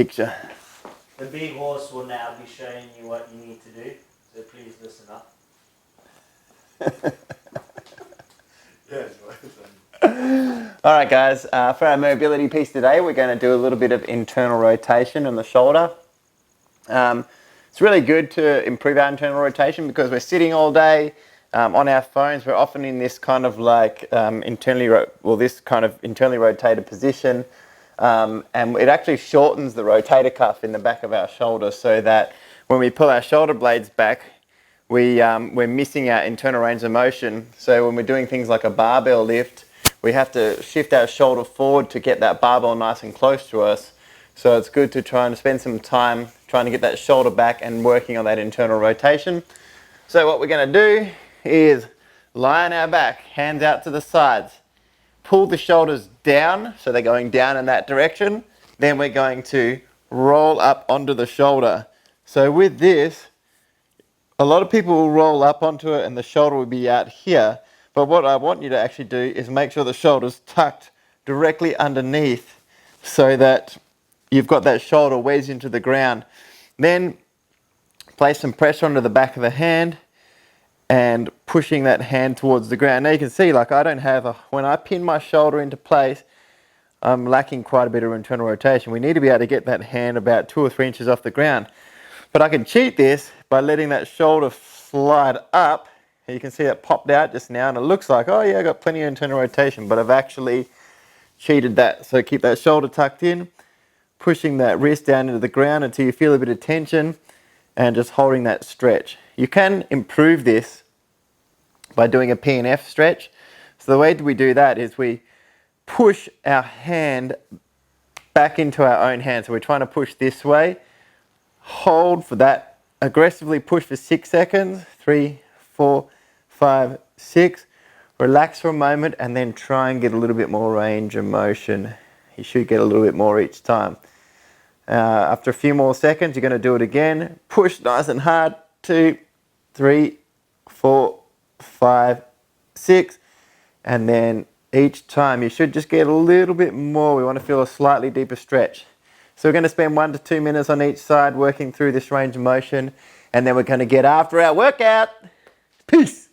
picture. The big horse will now be showing you what you need to do, so please listen up. All right, guys, for our mobility piece today, we're going to do a little bit of internal rotation on the shoulder. It's really good to improve our internal rotation because we're sitting all day on our phones. We're often in this kind of like internally rotated position, and it actually shortens the rotator cuff in the back of our shoulder, so that when we pull our shoulder blades back, we're missing our internal range of motion. So when we're doing things like a barbell lift, we have to shift our shoulder forward to get that barbell nice and close to us. So it's good to try and spend some time trying to get that shoulder back and working on that internal rotation. So what we're going to do is lie on our back, hands out to the sides, pull the shoulders down so they're going down in that direction. Then we're going to roll up onto the shoulder. So with this, a lot of people will roll up onto it and the shoulder will be out here. But what I want you to actually do is make sure the shoulder's tucked directly underneath so that you've got that shoulder wedged into the ground. Then place some pressure onto the back of the hand and pushing that hand towards the ground. Now you can see, like, when I pin my shoulder into place, I'm lacking quite a bit of internal rotation. We need to be able to get that hand about 2 or 3 inches off the ground. But I can cheat this by letting that shoulder slide up. You can see it popped out just now and it looks like, oh yeah, I got plenty of internal rotation, but I've actually cheated that. So keep that shoulder tucked in, pushing that wrist down into the ground until you feel a bit of tension and just holding that stretch. You can improve this by doing a PNF stretch. So the way we do that is we push our hand back into our own hand. So we're trying to push this way, hold for that, aggressively push for 6 seconds, 3, 4, 5, 6, relax for a moment and then try and get a little bit more range of motion. You should get a little bit more each time. After a few more seconds, you're going to do it again. Push nice and hard. 2, 3, 4, 5, 6. And then each time you should just get a little bit more. We want to feel a slightly deeper stretch. So we're going to spend 1 to 2 minutes on each side working through this range of motion. And then we're going to get after our workout. Peace.